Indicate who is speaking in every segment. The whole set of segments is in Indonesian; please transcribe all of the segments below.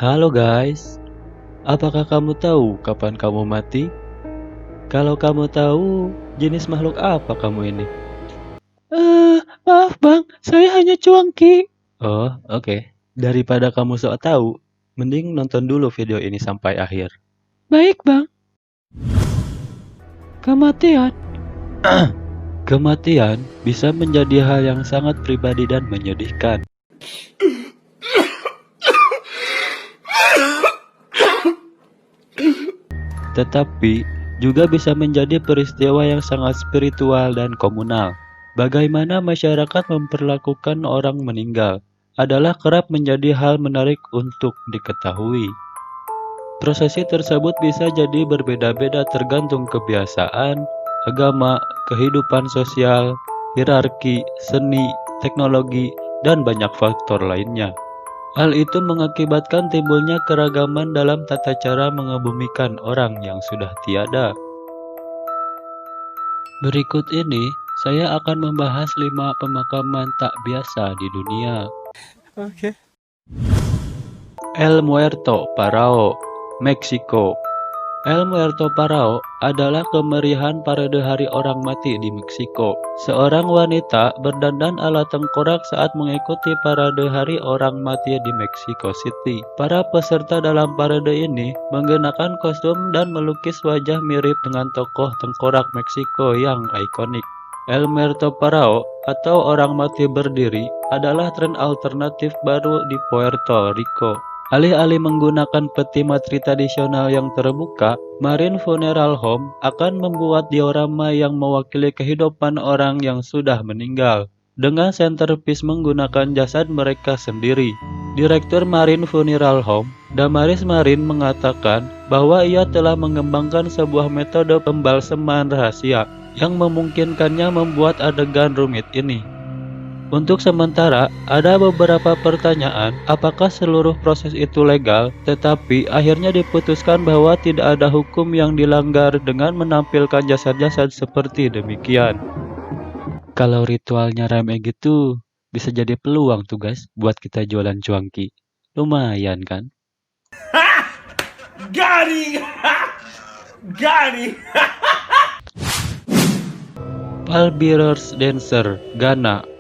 Speaker 1: Halo guys, apakah kamu tahu kapan kamu mati? Kalau kamu tahu, jenis makhluk apa kamu ini?
Speaker 2: Maaf bang, saya hanya cuangki.
Speaker 1: Oh, oke. Daripada kamu sok tahu, mending nonton dulu video ini sampai akhir.
Speaker 2: Baik bang. Kematian.
Speaker 1: Kematian bisa menjadi hal yang sangat pribadi dan menyedihkan. Tetapi juga bisa menjadi peristiwa yang sangat spiritual dan komunal. Bagaimana masyarakat memperlakukan orang meninggal adalah kerap menjadi hal menarik untuk diketahui. Prosesi tersebut bisa jadi berbeda-beda tergantung kebiasaan, agama, kehidupan sosial, hierarki, seni, teknologi, dan banyak faktor lainnya. Hal itu mengakibatkan timbulnya keragaman dalam tata cara mengebumikan orang yang sudah tiada. Berikut ini, saya akan membahas 5 pemakaman tak biasa di dunia.
Speaker 2: Oke.
Speaker 1: El Muerto Parao, Meksiko. El Muerto Parao adalah kemeriahan parade Hari Orang Mati di Meksiko. Seorang wanita berdandan ala tengkorak saat mengikuti parade Hari Orang Mati di Mexico City. Para peserta dalam parade ini mengenakan kostum dan melukis wajah mirip dengan tokoh tengkorak Meksiko yang ikonik. El Muerto Parao atau Orang Mati Berdiri adalah tren alternatif baru di Puerto Rico. Alih-alih menggunakan peti mati tradisional yang terbuka, Marine Funeral Home akan membuat diorama yang mewakili kehidupan orang yang sudah meninggal, dengan centerpiece menggunakan jasad mereka sendiri. Direktur Marine Funeral Home, Damaris Marine mengatakan bahwa ia telah mengembangkan sebuah metode pembalseman rahasia yang memungkinkannya membuat adegan rumit ini. Untuk sementara, ada beberapa pertanyaan apakah seluruh proses itu legal, tetapi akhirnya diputuskan bahwa tidak ada hukum yang dilanggar dengan menampilkan jasad-jasad seperti demikian. Kalau ritualnya rame gitu, bisa jadi peluang tuh guys buat kita jualan cuangki. Lumayan kan?
Speaker 3: Got it!
Speaker 1: Pallbearers Dancer, Ghana.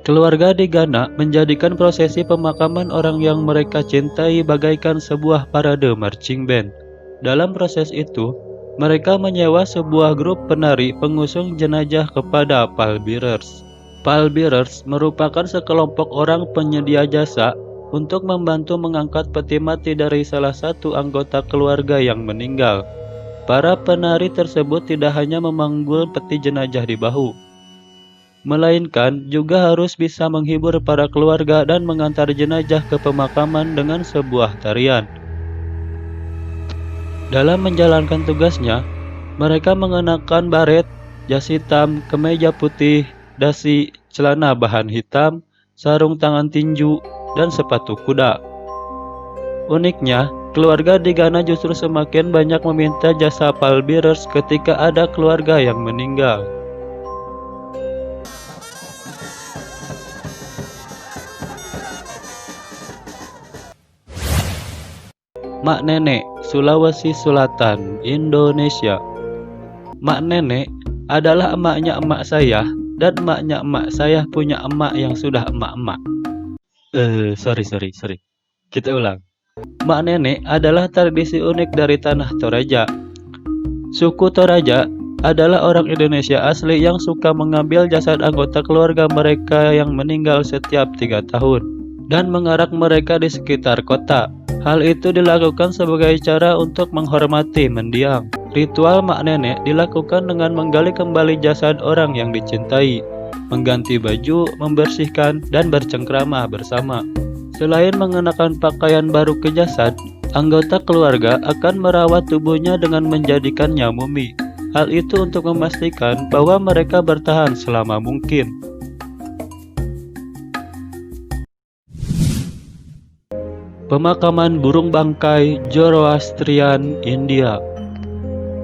Speaker 1: Keluarga di Ghana menjadikan prosesi pemakaman orang yang mereka cintai bagaikan sebuah parade marching band. Dalam proses itu, mereka menyewa sebuah grup penari pengusung jenazah kepada pallbearers. Pallbearers merupakan sekelompok orang penyedia jasa untuk membantu mengangkat peti mati dari salah satu anggota keluarga yang meninggal. Para penari tersebut tidak hanya memanggul peti jenazah di bahu, melainkan juga harus bisa menghibur para keluarga dan mengantar jenazah ke pemakaman dengan sebuah tarian. Dalam menjalankan tugasnya, mereka mengenakan baret, jas hitam, kemeja putih, dasi, celana bahan hitam, sarung tangan tinju, dan sepatu kuda. Uniknya, keluarga di Ghana justru semakin banyak meminta jasa pallbearers ketika ada keluarga yang meninggal. Mak Nenek, Sulawesi Selatan, Indonesia. Mak Nenek adalah emaknya emak saya, dan emaknya emak saya punya emak yang sudah emak-emak. Sorry. Kita ulang. Mak Nenek adalah tradisi unik dari tanah Toraja. Suku Toraja adalah orang Indonesia asli yang suka mengambil jasad anggota keluarga mereka yang meninggal setiap 3 tahun dan mengarak mereka di sekitar kota. Hal itu dilakukan sebagai cara untuk menghormati mendiang. Ritual Mak Nenek dilakukan dengan menggali kembali jasad orang yang dicintai, mengganti baju, membersihkan, dan bercengkrama bersama. Selain mengenakan pakaian baru ke jasad, anggota keluarga akan merawat tubuhnya dengan menjadikannya mumi. Hal itu untuk memastikan bahwa mereka bertahan selama mungkin. Pemakaman burung bangkai Zoroastrian, India.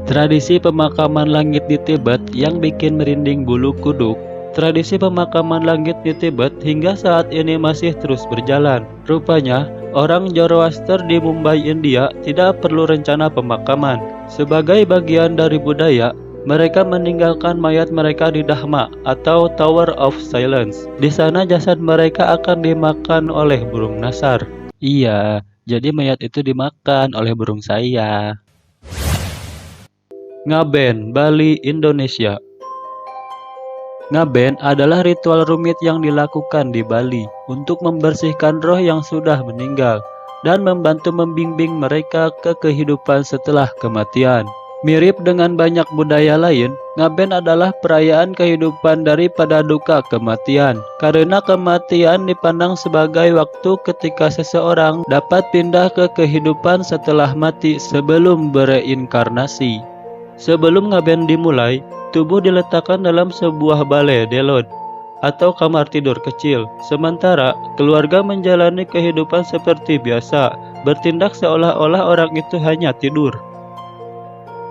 Speaker 1: Tradisi pemakaman langit di Tibet yang bikin merinding bulu kuduk. Tradisi pemakaman langit di Tibet hingga saat ini masih terus berjalan. Rupanya, Orang Zoroaster di Mumbai, India tidak perlu rencana pemakaman. Sebagai bagian dari budaya, mereka meninggalkan mayat mereka di Dhamma atau Tower of Silence. Di sana jasad mereka akan dimakan oleh burung nasar. Iya, jadi mayat itu dimakan oleh burung saya. Ngaben, Bali, Indonesia. Ngaben adalah ritual rumit yang dilakukan di Bali untuk membersihkan roh yang sudah meninggal dan membantu membimbing mereka ke kehidupan setelah kematian. Mirip dengan banyak budaya lain, Ngaben adalah perayaan kehidupan daripada duka kematian, karena kematian dipandang sebagai waktu ketika seseorang dapat pindah ke kehidupan setelah mati sebelum bereinkarnasi. Sebelum Ngaben dimulai, tubuh diletakkan dalam sebuah balai delon atau kamar tidur kecil, sementara keluarga menjalani kehidupan seperti biasa, bertindak seolah-olah orang itu hanya tidur.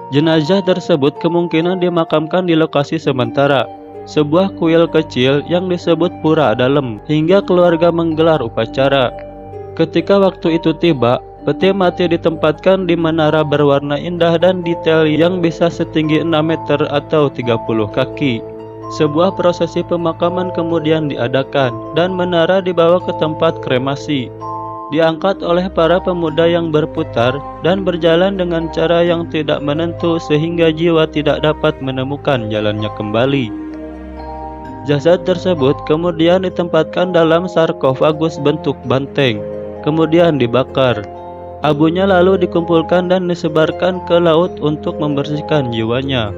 Speaker 1: Jenazah tersebut kemungkinan dimakamkan di lokasi sementara, sebuah kuil kecil yang disebut pura dalam, hingga keluarga menggelar upacara. Ketika waktu itu tiba, peti mati ditempatkan di menara berwarna indah dan detail yang bisa setinggi 6 meter atau 30 kaki. Sebuah prosesi pemakaman kemudian diadakan, dan menara dibawa ke tempat kremasi. Diangkat oleh para pemuda yang berputar dan berjalan dengan cara yang tidak menentu sehingga jiwa tidak dapat menemukan jalannya kembali. Jasad tersebut kemudian ditempatkan dalam sarkofagus bentuk banteng, kemudian dibakar. Abunya lalu dikumpulkan dan disebarkan ke laut untuk membersihkan jiwanya.